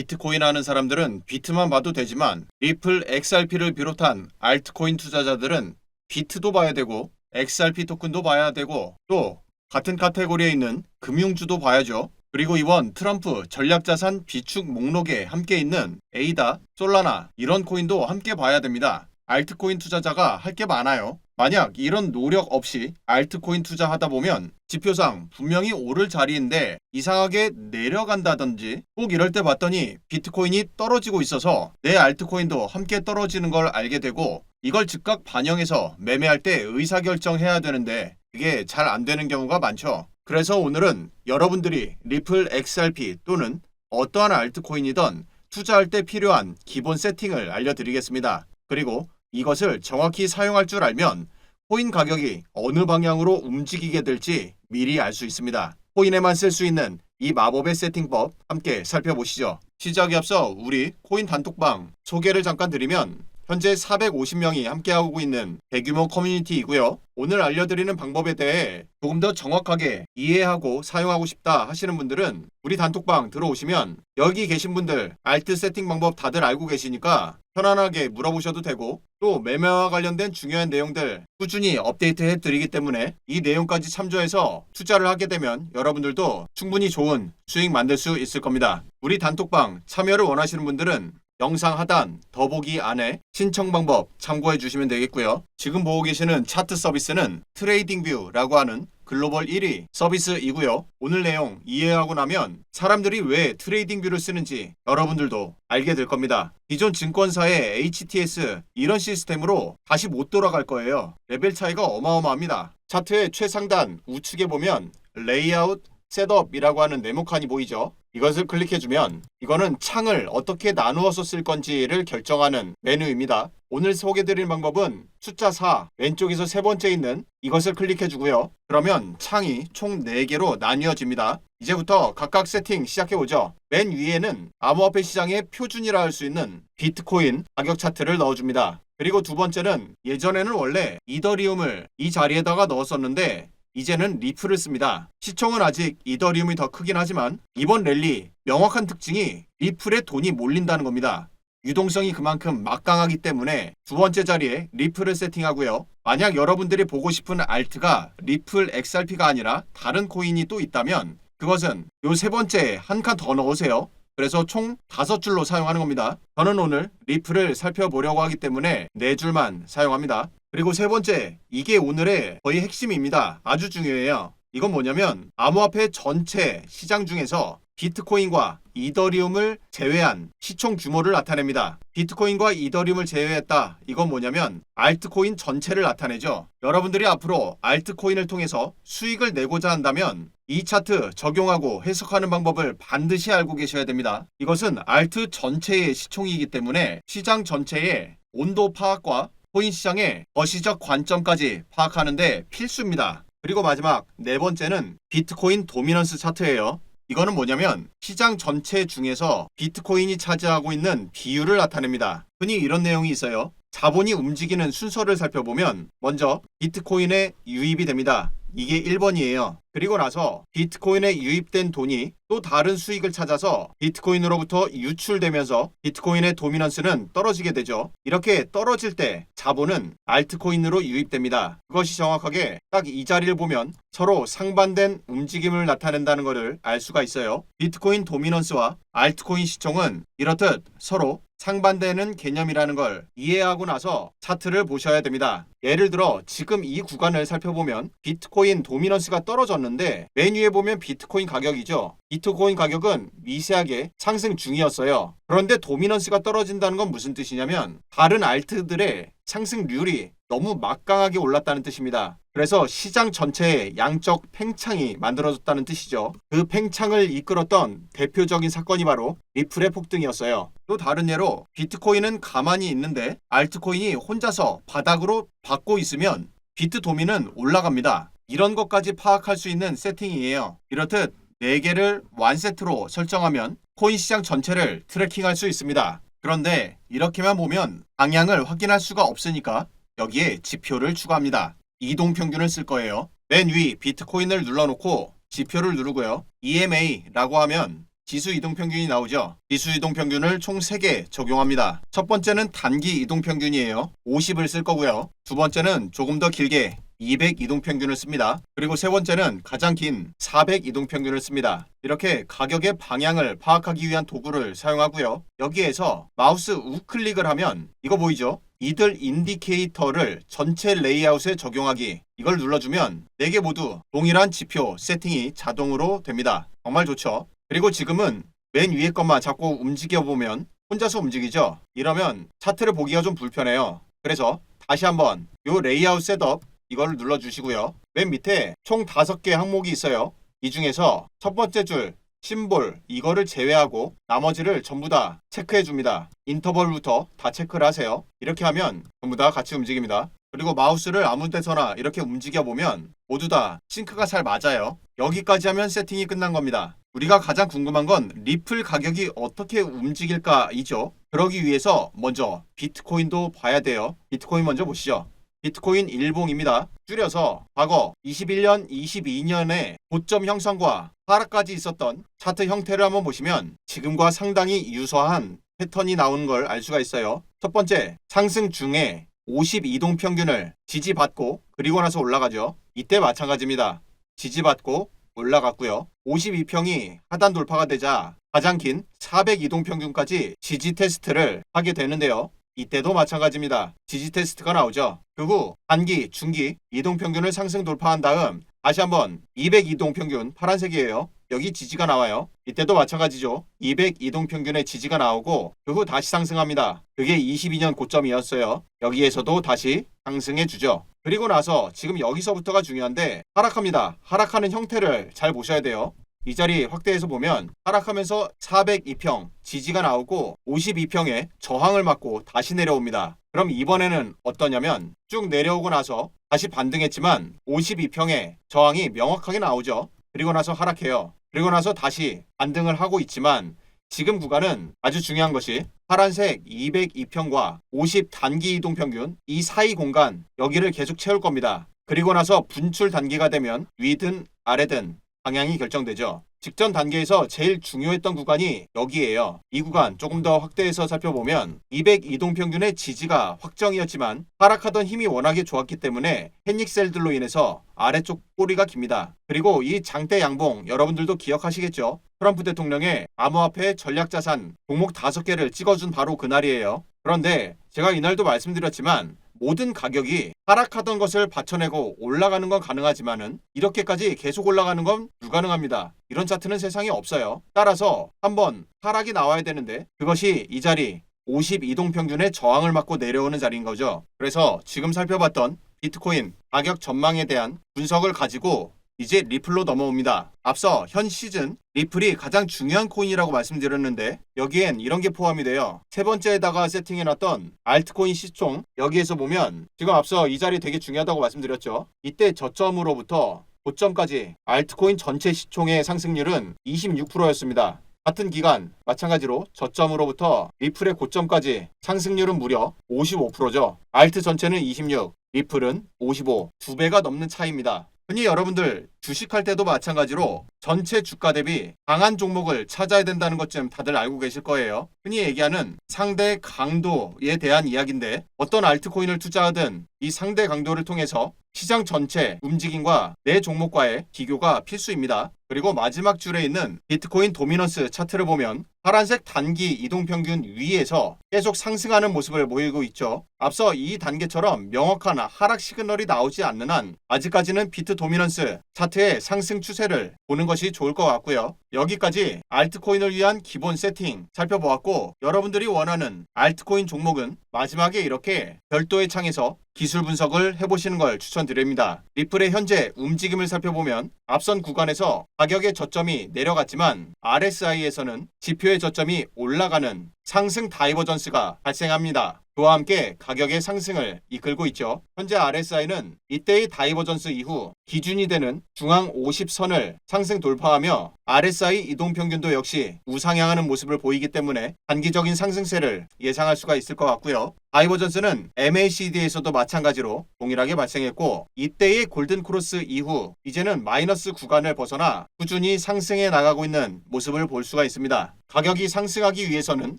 비트코인 하는 사람들은 비트만 봐도 되지만 리플 XRP를 비롯한 알트코인 투자자들은 비트도 봐야 되고 XRP 토큰도 봐야 되고 또 같은 카테고리에 있는 금융주도 봐야죠. 그리고 이번 트럼프 전략자산 비축 목록에 함께 있는 에이다, 솔라나 이런 코인도 함께 봐야 됩니다. 알트코인 투자자가 할 게 많아요. 만약 이런 노력 없이 알트코인 투자하다 보면 지표상 분명히 오를 자리인데 이상하게 내려간다든지 꼭 이럴 때 봤더니 비트코인이 떨어지고 있어서 내 알트코인도 함께 떨어지는 걸 알게 되고 이걸 즉각 반영해서 매매할 때 의사결정해야 되는데 그게 잘 안 되는 경우가 많죠. 그래서 오늘은 여러분들이 리플 XRP 또는 어떠한 알트코인이든 투자할 때 필요한 기본 세팅을 알려드리겠습니다. 그리고 이것을 정확히 사용할 줄 알면 코인 가격이 어느 방향으로 움직이게 될지 미리 알 수 있습니다. 코인에만 쓸 수 있는 이 마법의 세팅법 함께 살펴보시죠. 시작에 앞서 우리 코인 단톡방 소개를 잠깐 드리면 현재 450명이 함께하고 있는 대규모 커뮤니티이고요. 오늘 알려드리는 방법에 대해 조금 더 정확하게 이해하고 사용하고 싶다 하시는 분들은 우리 단톡방 들어오시면 여기 계신 분들 알트 세팅 방법 다들 알고 계시니까 편안하게 물어보셔도 되고 또 매매와 관련된 중요한 내용들 꾸준히 업데이트해 드리기 때문에 이 내용까지 참조해서 투자를 하게 되면 여러분들도 충분히 좋은 수익 만들 수 있을 겁니다. 우리 단톡방 참여를 원하시는 분들은 영상 하단 더보기 안에 신청 방법 참고해 주시면 되겠고요. 지금 보고 계시는 차트 서비스는 트레이딩뷰라고 하는 글로벌 1위 서비스이고요. 오늘 내용 이해하고 나면 사람들이 왜 트레이딩뷰를 쓰는지 여러분들도 알게 될 겁니다. 기존 증권사의 HTS 이런 시스템으로 다시 못 돌아갈 거예요. 레벨 차이가 어마어마합니다. 차트의 최상단 우측에 보면 레이아웃 셋업이라고 하는 네모칸이 보이죠? 이것을 클릭해주면 이거는 창을 어떻게 나누어서 쓸 건지를 결정하는 메뉴입니다. 오늘 소개드릴 방법은 숫자 4 왼쪽에서 세 번째 있는 이것을 클릭해주고요. 그러면 창이 총 4개로 나뉘어집니다. 이제부터 각각 세팅 시작해보죠. 맨 위에는 암호화폐 시장의 표준이라 할 수 있는 비트코인 가격 차트를 넣어줍니다. 그리고 두 번째는 예전에는 원래 이더리움을 이 자리에다가 넣었었는데 이제는 리플을 씁니다. 시총은 아직 이더리움이 더 크긴 하지만 이번 랠리 명확한 특징이 리플에 돈이 몰린다는 겁니다. 유동성이 그만큼 막강하기 때문에 두 번째 자리에 리플을 세팅하고요. 만약 여러분들이 보고 싶은 알트가 리플 XRP가 아니라 다른 코인이 또 있다면 그것은 요 세 번째에 한 칸 더 넣으세요. 그래서 총 5줄로 사용하는 겁니다. 저는 오늘 리플을 살펴보려고 하기 때문에 4줄만 사용합니다. 그리고 세 번째, 이게 오늘의 거의 핵심입니다. 아주 중요해요. 이건 뭐냐면 암호화폐 전체 시장 중에서 비트코인과 이더리움을 제외한 시총 규모를 나타냅니다. 비트코인과 이더리움을 제외했다. 이건 뭐냐면 알트코인 전체를 나타내죠. 여러분들이 앞으로 알트코인을 통해서 수익을 내고자 한다면 이 차트 적용하고 해석하는 방법을 반드시 알고 계셔야 됩니다. 이것은 알트 전체의 시총이기 때문에 시장 전체의 온도 파악과 코인 시장의 거시적 관점까지 파악하는데 필수입니다. 그리고 마지막 네 번째는 비트코인 도미넌스 차트예요. 이거는 뭐냐면 시장 전체 중에서 비트코인이 차지하고 있는 비율을 나타냅니다. 흔히 이런 내용이 있어요. 자본이 움직이는 순서를 살펴보면 먼저 비트코인에 유입이 됩니다. 이게 1번이에요. 그리고 나서 비트코인에 유입된 돈이 또 다른 수익을 찾아서 비트코인으로부터 유출되면서 비트코인의 도미넌스는 떨어지게 되죠. 이렇게 떨어질 때 자본은 알트코인으로 유입됩니다. 그것이 정확하게 딱 이 자리를 보면 서로 상반된 움직임을 나타낸다는 것을 알 수가 있어요. 비트코인 도미넌스와 알트코인 시총은 이렇듯 서로 상반되는 개념이라는 걸 이해하고 나서 차트를 보셔야 됩니다. 예를 들어 지금 이 구간을 살펴보면 비트코인 도미넌스가 떨어졌는데 맨 위에 보면 비트코인 가격이죠. 비트코인 가격은 미세하게 상승 중이었어요. 그런데 도미넌스가 떨어진다는 건 무슨 뜻이냐면 다른 알트들의 상승률이 너무 막강하게 올랐다는 뜻입니다. 그래서 시장 전체에 양적 팽창이 만들어졌다는 뜻이죠. 그 팽창을 이끌었던 대표적인 사건이 바로 리플의 폭등이었어요. 또 다른 예로 비트코인은 가만히 있는데 알트코인이 혼자서 바닥으로 받고 있으면 비트 도미는 올라갑니다. 이런 것까지 파악할 수 있는 세팅이에요. 이렇듯 4개를 완세트로 설정하면 코인 시장 전체를 트래킹할 수 있습니다. 그런데 이렇게만 보면 방향을 확인할 수가 없으니까 여기에 지표를 추가합니다. 이동평균을 쓸 거예요. 맨 위 비트코인을 눌러놓고 지표를 누르고요. EMA라고 하면 지수 이동평균이 나오죠. 지수 이동평균을 총 3개 적용합니다. 첫 번째는 단기 이동평균이에요. 50을 쓸 거고요. 두 번째는 조금 더 길게 200 이동평균을 씁니다. 그리고 세 번째는 가장 긴 400 이동평균을 씁니다. 이렇게 가격의 방향을 파악하기 위한 도구를 사용하고요. 여기에서 마우스 우클릭을 하면 이거 보이죠? 이들 인디케이터를 전체 레이아웃에 적용하기, 이걸 눌러주면 4개 모두 동일한 지표 세팅이 자동으로 됩니다. 정말 좋죠? 그리고 지금은 맨 위에 것만 자꾸 움직여보면 혼자서 움직이죠? 이러면 차트를 보기가 좀 불편해요. 그래서 다시 한번 요 레이아웃 셋업 이걸 눌러주시고요. 맨 밑에 총 5개 항목이 있어요. 이 중에서 첫 번째 줄 심볼 이거를 제외하고 나머지를 전부 다 체크해 줍니다. 인터벌부터 다 체크를 하세요. 이렇게 하면 전부 다 같이 움직입니다. 그리고 마우스를 아무 데서나 이렇게 움직여 보면 모두 다 싱크가 잘 맞아요. 여기까지 하면 세팅이 끝난 겁니다. 우리가 가장 궁금한 건 리플 가격이 어떻게 움직일까이죠. 그러기 위해서 먼저 비트코인도 봐야 돼요. 비트코인 먼저 보시죠. 비트코인 일봉입니다. 줄여서 과거 21년, 22년의 고점 형성과 하락까지 있었던 차트 형태를 한번 보시면 지금과 상당히 유사한 패턴이 나오는 걸 알 수가 있어요. 첫 번째, 상승 중에 52동 평균을 지지받고 그리고 나서 올라가죠. 이때 마찬가지입니다. 지지받고 올라갔고요. 52평이 하단 돌파가 되자 가장 긴 402동 평균까지 지지 테스트를 하게 되는데요. 이때도 마찬가지입니다. 지지 테스트가 나오죠. 그 후 단기, 중기 이동평균을 상승 돌파한 다음 다시 한번 200 이동평균 파란색이에요. 여기 지지가 나와요. 이때도 마찬가지죠. 200 이동평균의 지지가 나오고 그 후 다시 상승합니다. 그게 22년 고점이었어요. 여기에서도 다시 상승해 주죠. 그리고 나서 지금 여기서부터가 중요한데 하락합니다. 하락하는 형태를 잘 보셔야 돼요. 이 자리 확대해서 보면 하락하면서 402평 지지가 나오고 52평에 저항을 맞고 다시 내려옵니다. 그럼 이번에는 어떠냐면 쭉 내려오고 나서 다시 반등했지만 52평에 저항이 명확하게 나오죠. 그리고 나서 하락해요. 그리고 나서 다시 반등을 하고 있지만 지금 구간은 아주 중요한 것이 파란색 202평과 50 단기 이동평균 이 사이 공간 여기를 계속 채울 겁니다. 그리고 나서 분출 단계가 되면 위든 아래든 방향이 결정되죠. 직전 단계에서 제일 중요했던 구간이 여기에요. 이 구간 조금 더 확대해서 살펴보면 200 이동평균의 지지가 확정이었지만 하락하던 힘이 워낙에 좋았기 때문에 패닉셀들로 인해서 아래쪽 꼬리가 깁니다. 그리고 이 장대 양봉 여러분들도 기억하시겠죠? 트럼프 대통령의 암호화폐 전략자산 종목 5개를 찍어준 바로 그날이에요. 그런데 제가 이날도 말씀드렸지만 모든 가격이 하락하던 것을 받쳐내고 올라가는 건 가능하지만은 이렇게까지 계속 올라가는 건 불가능합니다. 이런 차트는 세상에 없어요. 따라서 한번 하락이 나와야 되는데 그것이 이 자리 52동평균의 저항을 맞고 내려오는 자리인 거죠. 그래서 지금 살펴봤던 비트코인 가격 전망에 대한 분석을 가지고 이제 리플로 넘어옵니다. 앞서 현 시즌 리플이 가장 중요한 코인이라고 말씀드렸는데 여기엔 이런 게 포함이 돼요. 세 번째에다가 세팅해놨던 알트코인 시총 여기에서 보면 지금 앞서 이 자리 되게 중요하다고 말씀드렸죠. 이때 저점으로부터 고점까지 알트코인 전체 시총의 상승률은 26%였습니다. 같은 기간 마찬가지로 저점으로부터 리플의 고점까지 상승률은 무려 55%죠. 알트 전체는 26, 리플은 55, 2배가 넘는 차이입니다. 흔히 여러분들 주식할 때도 마찬가지로 전체 주가 대비 강한 종목을 찾아야 된다는 것쯤 다들 알고 계실 거예요. 흔히 얘기하는 상대 강도에 대한 이야기인데 어떤 알트코인을 투자하든 이 상대 강도를 통해서 시장 전체 움직임과 내 종목과의 비교가 필수입니다. 그리고 마지막 줄에 있는 비트코인 도미넌스 차트를 보면 파란색 단기 이동평균 위에서 계속 상승하는 모습을 보이고 있죠. 앞서 이 단계처럼 명확한 하락 시그널이 나오지 않는 한 아직까지는 비트 도미넌스 차트의 상승 추세를 보는 것이 좋을 것 같고요. 여기까지 알트코인을 위한 기본 세팅 살펴보았고 여러분들이 원하는 알트코인 종목은 마지막에 이렇게 별도의 창에서 기술 분석을 해보시는 걸 추천드립니다. 리플의 현재 움직임을 살펴보면 앞선 구간에서 가격의 저점이 내려갔지만 RSI에서는 지표의 저점이 올라가는 상승 다이버전스가 발생합니다. 그와 함께 가격의 상승을 이끌고 있죠. 현재 RSI는 이때의 다이버전스 이후 기준이 되는 중앙 50선을 상승 돌파하며 RSI 이동평균도 역시 우상향하는 모습을 보이기 때문에 단기적인 상승세를 예상할 수가 있을 것 같고요. 다이버전스는 MACD에서도 마찬가지로 동일하게 발생했고 이때의 골든크로스 이후 이제는 마이너스 구간을 벗어나 꾸준히 상승해 나가고 있는 모습을 볼 수가 있습니다. 가격이 상승하기 위해서는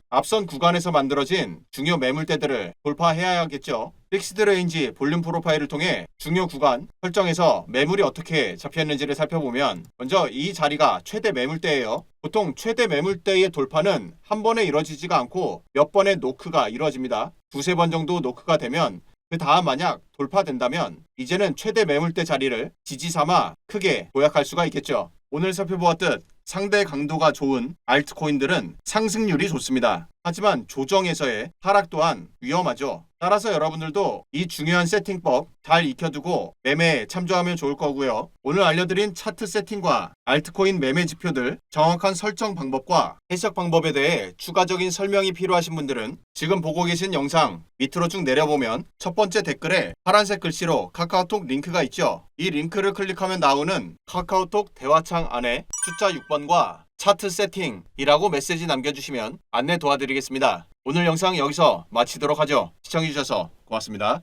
앞선 구간에서 만들어진 중요 매물대들을 돌파해야겠죠. 픽스드 레인지 볼륨 프로파일을 통해 중요 구간 설정에서 매물이 어떻게 잡혔는지를 살펴보면 먼저 이 자리가 최대 매물대예요. 보통 최대 매물대의 돌파는 한 번에 이루어지지가 않고 몇 번의 노크가 이루어집니다. 두세 번 정도 노크가 되면 그 다음 만약 돌파된다면 이제는 최대 매물대 자리를 지지 삼아 크게 도약할 수가 있겠죠. 오늘 살펴보았듯 상대 강도가 좋은 알트코인들은 상승률이 좋습니다. 하지만 조정에서의 하락 또한 위험하죠. 따라서 여러분들도 이 중요한 세팅법 잘 익혀두고 매매에 참조하면 좋을 거고요. 오늘 알려드린 차트 세팅과 알트코인 매매 지표들 정확한 설정 방법과 해석 방법에 대해 추가적인 설명이 필요하신 분들은 지금 보고 계신 영상 밑으로 쭉 내려보면 첫 번째 댓글에 파란색 글씨로 카카오톡 링크가 있죠. 이 링크를 클릭하면 나오는 카카오톡 대화창 안에 숫자 6번과 차트 세팅이라고 메시지 남겨주시면 안내 도와드리겠습니다. 오늘 영상 여기서 마치도록 하죠. 시청해주셔서 고맙습니다.